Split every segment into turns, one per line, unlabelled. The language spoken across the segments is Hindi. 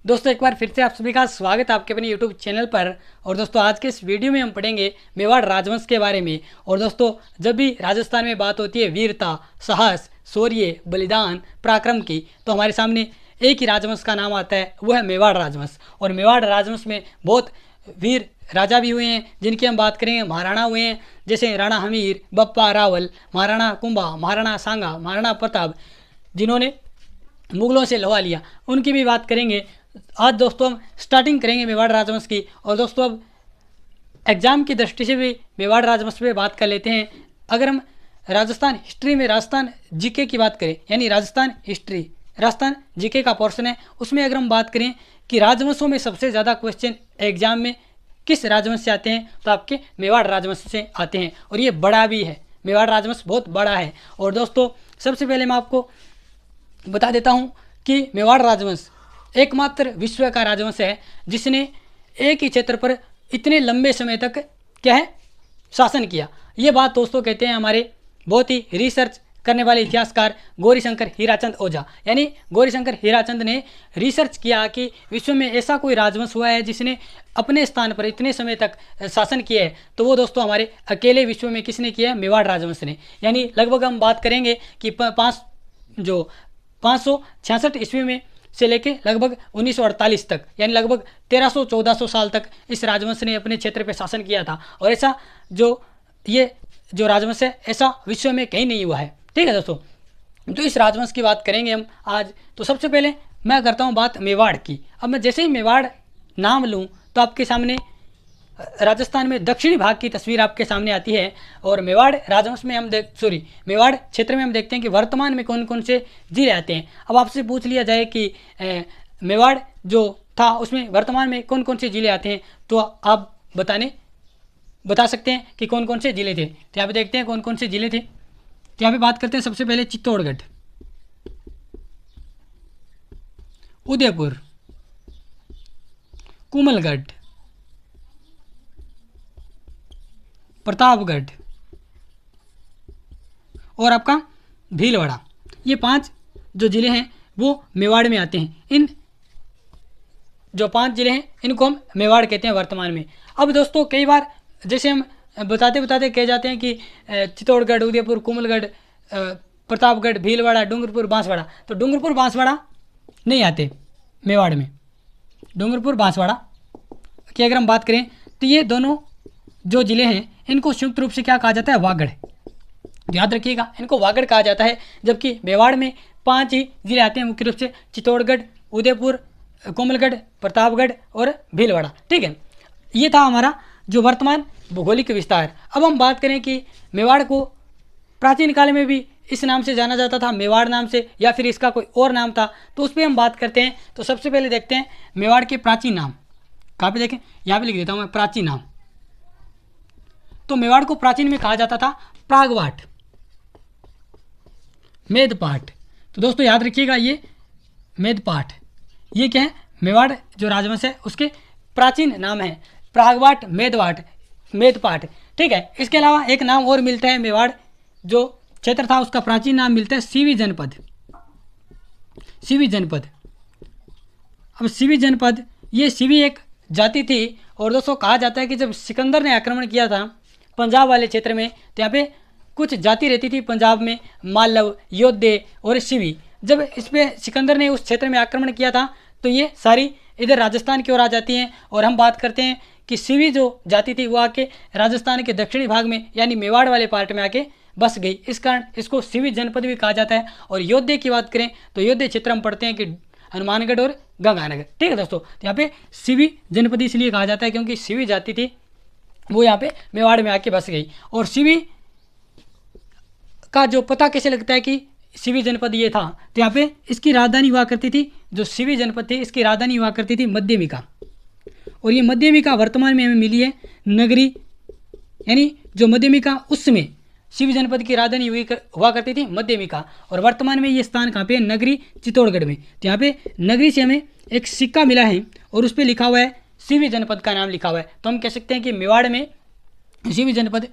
दोस्तों एक बार फिर से आप सभी का स्वागत है आपके अपने YouTube चैनल पर। और दोस्तों आज के इस वीडियो में हम पढ़ेंगे मेवाड़ राजवंश के बारे में। और दोस्तों जब भी राजस्थान में बात होती है वीरता, साहस, शौर्य, बलिदान, पराक्रम की, तो हमारे सामने एक ही राजवंश का नाम आता है, वो है मेवाड़ राजवंश। और मेवाड़ राजवंश में बहुत वीर राजा भी हुए हैं जिनकी हम बात करेंगे। महाराणा हुए हैं जैसे राणा हमीर, बप्पा रावल, महाराणा कुंभा, महाराणा सांगा, महाराणा प्रताप, जिन्होंने मुगलों से लवा लिया, उनकी भी बात करेंगे। आज दोस्तों हम स्टार्टिंग करेंगे मेवाड़ राजवंश की। और दोस्तों अब एग्जाम की दृष्टि से भी मेवाड़ राजवंश पे बात कर लेते हैं। अगर हम राजस्थान हिस्ट्री में राजस्थान जीके की बात करें, यानी राजस्थान हिस्ट्री, राजस्थान जीके का पोर्शन है, उसमें अगर हम बात करें कि राजवंशों में सबसे ज़्यादा क्वेश्चन एग्जाम में किस राजवंश से आते हैं, तो आपके मेवाड़ राजवंश से आते हैं। और ये बड़ा भी है, मेवाड़ राजवंश बहुत बड़ा है। और दोस्तों सबसे पहले मैं आपको बता देता हूँ कि मेवाड़ राजवंश एकमात्र विश्व का राजवंश है जिसने एक ही क्षेत्र पर इतने लंबे समय तक क्या है शासन किया। ये बात दोस्तों कहते हैं हमारे बहुत ही रिसर्च करने वाले इतिहासकार गौरीशंकर हीराचंद ओझा। यानी गौरीशंकर हीराचंद ने रिसर्च किया कि विश्व में ऐसा कोई राजवंश हुआ है जिसने अपने स्थान पर इतने समय तक शासन किया है, तो वो दोस्तों हमारे अकेले विश्व में किसने किया है, मेवाड़ राजवंश ने। यानी लगभग हम बात करेंगे कि 566 ईस्वी में से लेके लगभग 1948 तक, यानी लगभग 1300-1400 साल तक इस राजवंश ने अपने क्षेत्र पर शासन किया था। और ऐसा ये जो राजवंश है ऐसा विश्व में कहीं नहीं हुआ है। ठीक है दोस्तों, तो इस राजवंश की बात करेंगे हम आज। तो सबसे पहले मैं करता हूँ बात मेवाड़ की। अब मैं जैसे ही मेवाड़ नाम लूँ तो आपके सामने राजस्थान में दक्षिणी भाग की तस्वीर आपके सामने आती है। और मेवाड़ राजवंश में मेवाड़ क्षेत्र में हम देखते हैं कि वर्तमान में कौन कौन से जिले आते हैं। अब आपसे पूछ लिया जाए कि मेवाड़ जो था उसमें वर्तमान में कौन कौन से जिले आते हैं, तो आप बता सकते हैं कि कौन कौन से जिले थे। तो यहाँ पे देखते हैं कौन कौन से जिले थे। तो यहाँ पे बात करते हैं सबसे पहले चित्तौड़गढ़, उदयपुर, कुमलगढ़, प्रतापगढ़ और आपका भीलवाड़ा। ये 5 जो जिले हैं वो मेवाड़ में आते हैं। इन जो 5 जिले हैं इनको हम मेवाड़ कहते हैं वर्तमान में। अब दोस्तों कई बार जैसे हम बताते बताते कह जाते हैं कि चित्तौड़गढ़, उदयपुर, कुमलगढ़, प्रतापगढ़, भीलवाड़ा, डूंगरपुर, बांसवाड़ा, तो डूंगरपुर बांसवाड़ा नहीं आते मेवाड़ में। डूंगरपुर बांसवाड़ा की अगर हम बात करें तो ये दोनों जो जिले हैं इनको संयुक्त रूप से क्या कहा जाता है, वागड़। याद रखिएगा, इनको वागड़ कहा जाता है। जबकि मेवाड़ में 5 ही जिले आते हैं मुख्य रूप से, चित्तौड़गढ़, उदयपुर, कोमलगढ़, प्रतापगढ़ और भीलवाड़ा। ठीक है, ये था हमारा जो वर्तमान भौगोलिक विस्तार। अब हम बात करें कि मेवाड़ को प्राचीन काल में भी इस नाम से जाना जाता था, मेवाड़ नाम से, या फिर इसका कोई और नाम था, तो उस पर हम बात करते हैं। तो सबसे पहले देखते हैं मेवाड़ के प्राचीन नाम। कहाँ पे देखें, यहाँ पे लिख देता हूँ मैं प्राचीन नाम। तो मेवाड़ को प्राचीन में कहा जाता था प्रागवाट, मेदपाट। तो दोस्तों याद रखिएगा ये मेदपाट, ये क्या है, मेवाड़ जो राजवंश है उसके प्राचीन नाम है, प्रागवाट, मेदपाट। ठीक है, इसके अलावा एक नाम और मिलता है, मेवाड़ जो क्षेत्र था उसका प्राचीन नाम मिलता है सीवी जनपद। अब सीवी जनपद, ये सीवी एक जाति थी। और दोस्तों कहा जाता है कि जब सिकंदर ने आक्रमण किया था पंजाब वाले क्षेत्र में, तो यहाँ पे कुछ जाति रहती थी पंजाब में, मालव, योद्धे और सीवी। जब इस पर सिकंदर ने उस क्षेत्र में आक्रमण किया था तो ये सारी इधर राजस्थान की ओर आ जाती हैं। और हम बात करते हैं कि सीवी जो जाति थी वो आके राजस्थान के दक्षिणी भाग में यानी मेवाड़ वाले पार्ट में आके बस गई। इस कारण इसको सीवी जनपद भी कहा जाता है। और योद्धे की बात करें तो योद्धे क्षेत्र हम पढ़ते हैं कि हनुमानगढ़ और गंगानगर। ठीक है दोस्तों, तो यहाँ पे सीवी जनपद इसलिए कहा जाता है क्योंकि सीवी जाति थी वो यहाँ पे मेवाड़ में आके बस गई। और सीवी का जो पता कैसे लगता है कि सीवी जनपद ये था, तो यहाँ पे इसकी राजधानी हुआ करती थी, जो सीवी जनपद थी इसकी राजधानी हुआ करती थी मध्यमिका। और ये मध्यमिका वर्तमान में हमें मिली है नगरी, यानी जो मध्यमिका उस समय सीवी जनपद की राजधानी हुआ करती थी मध्यमिका। और वर्तमान में ये स्थान कहाँ पे है, नगरी चित्तौड़गढ़ में। तो यहाँ पे नगरी से हमें एक सिक्का मिला है और उस पर लिखा हुआ है सीवी जनपद का नाम लिखा हुआ है। तो हम कह सकते हैं कि मेवाड़ में सीवी जनपद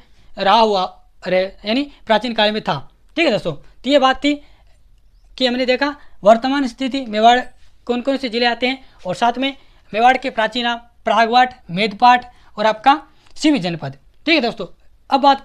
यानी प्राचीन काल में था। ठीक है दोस्तों, तो ये बात थी कि हमने देखा वर्तमान स्थिति मेवाड़ कौन कौन से जिले आते हैं, और साथ में मेवाड़ के प्राचीन नाम प्रागवाट, मेदपाट और आपका सिवी जनपद। ठीक है दोस्तों, अब बात